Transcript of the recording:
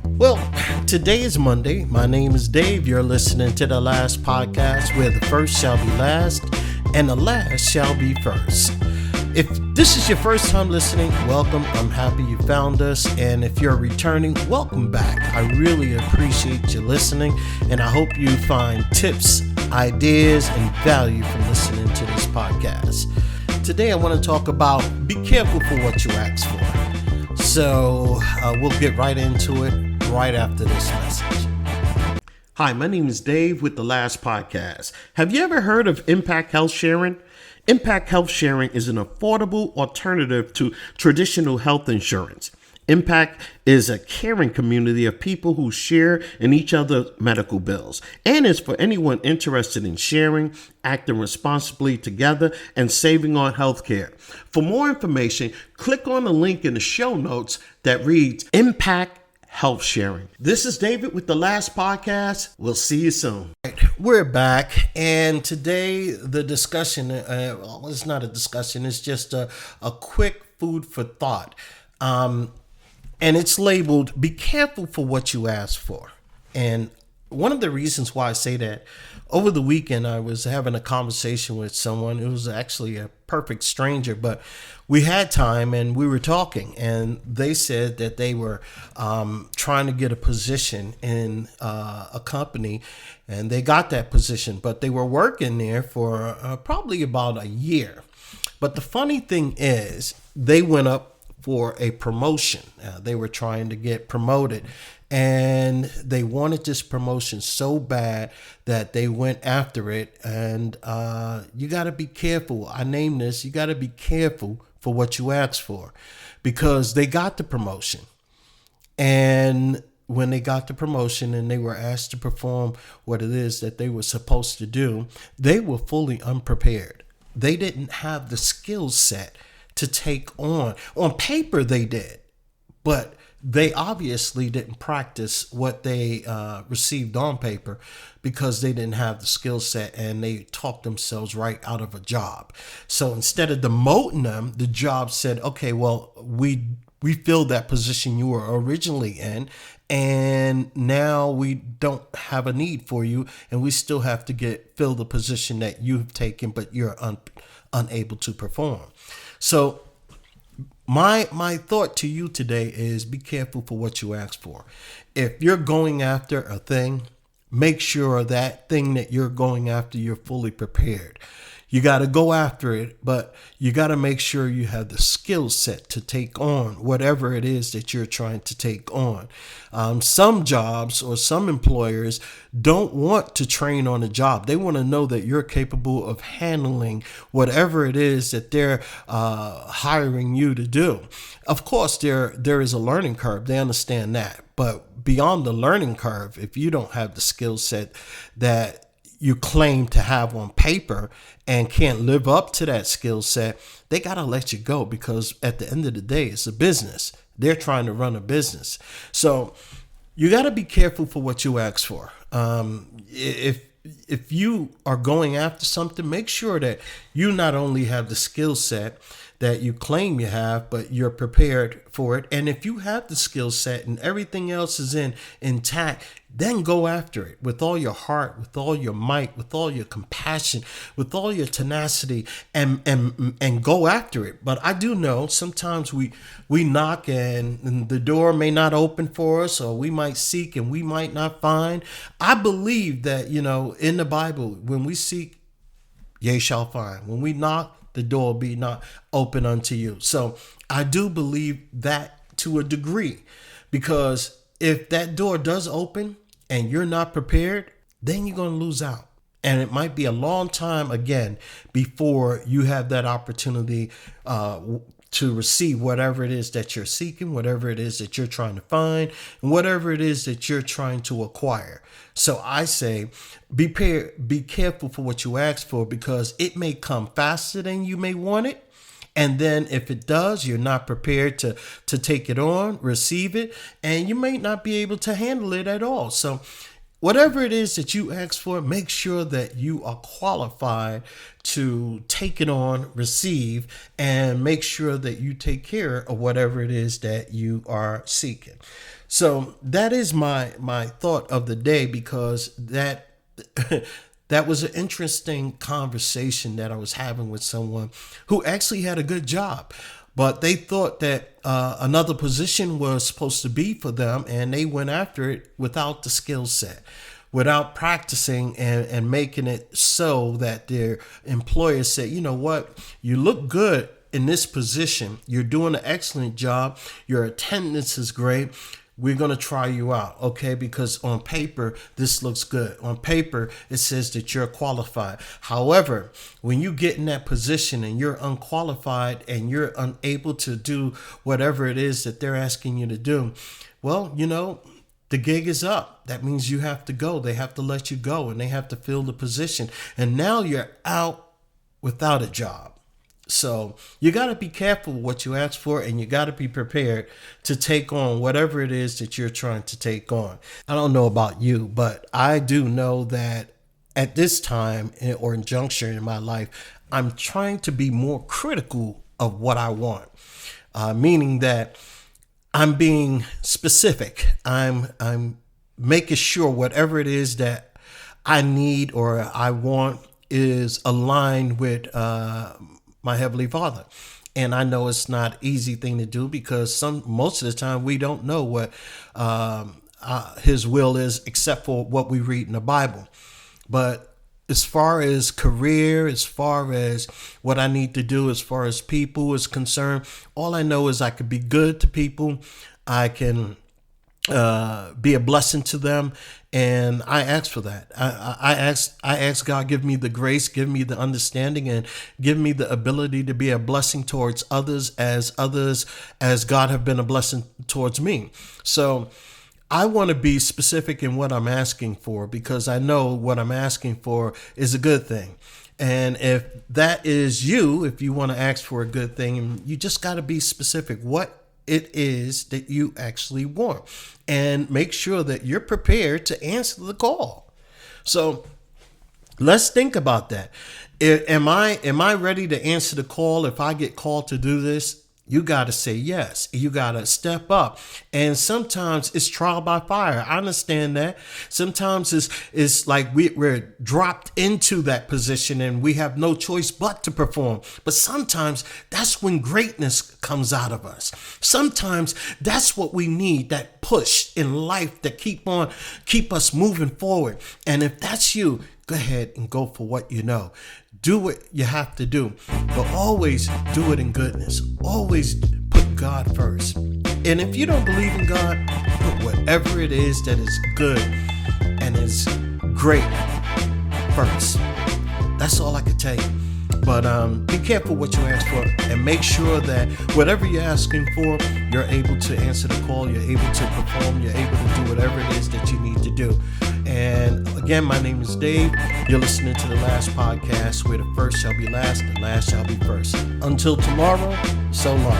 Well, today is Monday. My name is Dave. You're listening to the last podcast where the first shall be last and the last shall be first. If this is your first time listening, welcome. I'm happy you found us. And if you're returning, welcome back. I really appreciate you listening, and I hope you find tips, ideas, and value from listening to this podcast. Today, I want to talk about be careful for what you ask for. So we'll get right into it right after this message. Hi, my name is Dave with the last podcast. Have you ever heard of Impact Health Sharing? Impact Health Sharing is an affordable alternative to traditional health insurance. Impact is a caring community of people who share in each other's medical bills, and is for anyone interested in sharing, acting responsibly together, and saving on healthcare. For more information, click on the link in the show notes that reads Impact Health Sharing. This is David with the last podcast. We'll see you soon. We're back, and today the discussion, well, it's not a discussion, it's just a quick food for thought. And it's labeled, be careful for what you ask for. And one of the reasons why I say that, over the weekend, I was having a conversation with someone. It was actually a perfect stranger, but we had time and we were talking, and they said that they were trying to get a position in a company, and they got that position, but they were working there for probably about a year. But the funny thing is, they went up for a promotion. They were trying to get promoted, and they wanted this promotion so bad that they went after it. And you got to be careful. I named this, you got to be careful for what you ask for, because they got the promotion. And when they got the promotion and they were asked to perform what it is that they were supposed to do, they were fully unprepared. They didn't have the skill set to take on. On paper, they did, but they obviously didn't practice what they received on paper, because they didn't have the skill set, and they talked themselves right out of a job. So instead of demoting them, the job said, okay, well, we filled that position you were originally in, and now we don't have a need for you, and we still have to fill the position that you've taken, but you're unable to perform. So my thought to you today is be careful for what you ask for. If you're going after a thing, make sure that thing that you're going after, you're fully prepared. You got to go after it, but you got to make sure you have the skill set to take on whatever it is that you're trying to take on. Some jobs or some employers don't want to train on a job. They want to know that you're capable of handling whatever it is that they're hiring you to do. Of course, there is a learning curve. They understand that. But beyond the learning curve, if you don't have the skill set that you claim to have on paper and can't live up to that skill set, they got to let you go, because at the end of the day, it's a business. They're trying to run a business. So you got to be careful for what you ask for. If you are going after something, make sure that you not only have the skill set that you claim you have, but you're prepared for it. And if you have the skill set and everything else is intact, then go after it with all your heart, with all your might, with all your compassion, with all your tenacity, and go after it. But I do know sometimes we knock and the door may not open for us, or we might seek and we might not find. I believe that, in the Bible, when we seek, ye shall find. When we knock, the door will be not open unto you. So I do believe that to a degree, because if that door does open and you're not prepared, then you're going to lose out. And it might be a long time again before you have that opportunity to receive whatever it is that you're seeking, whatever it is that you're trying to find, and whatever it is that you're trying to acquire. So I say, be careful for what you ask for, because it may come faster than you may want it. And then if it does, you're not prepared to take it on, receive it, and you may not be able to handle it at all. So whatever it is that you ask for, make sure that you are qualified to take it on, receive, and make sure that you take care of whatever it is that you are seeking. So that is my thought of the day, because that that was an interesting conversation that I was having with someone who actually had a good job, but they thought that another position was supposed to be for them, and they went after it without the skill set, without practicing and making it so that their employer said, you know what, you look good in this position. You're doing an excellent job. Your attendance is great. We're going to try you out, okay? Because on paper, this looks good. On paper, it says that you're qualified. However, when you get in that position and you're unqualified and you're unable to do whatever it is that they're asking you to do, well, the gig is up. That means you have to go. They have to let you go, and they have to fill the position. And now you're out without a job. So you got to be careful what you ask for, and you got to be prepared to take on whatever it is that you're trying to take on. I don't know about you, but I do know that at this time or juncture in my life, I'm trying to be more critical of what I want, meaning that I'm being specific. I'm making sure whatever it is that I need or I want is aligned with my Heavenly Father. And I know it's not an easy thing to do, because most of the time we don't know what His will is, except for what we read in the Bible. But as far as career, as far as what I need to do, as far as people is concerned, all I know is I could be good to people. I can be a blessing to them, and I ask for that. I ask God, give me the grace, give me the understanding, and give me the ability to be a blessing towards others as God have been a blessing towards me. So I want to be specific in what I'm asking for, because I know what I'm asking for is a good thing. And if that is you, if you want to ask for a good thing, you just got to be specific what it is that you actually want, and make sure that you're prepared to answer the call. So let's think about that. Am I ready to answer the call? If I get called to do this, you got to say yes. You got to step up. And sometimes it's trial by fire. I understand that. Sometimes it's like we're dropped into that position and we have no choice but to perform. But sometimes that's when greatness comes out of us. Sometimes that's what we need, that push in life that keep us moving forward. And if that's you, go ahead and go for what you know. Do what you have to do, but always do it in goodness. Always put God first. And if you don't believe in God, put whatever it is that is good and is great first. That's all I can tell you. But be careful what you ask for, and make sure that whatever you're asking for, you're able to answer the call, you're able to perform, you're able to do whatever it is that you need to do. And again, my name is Dave. You're listening to the last podcast, where the first shall be last, the last shall be first. Until tomorrow, so long.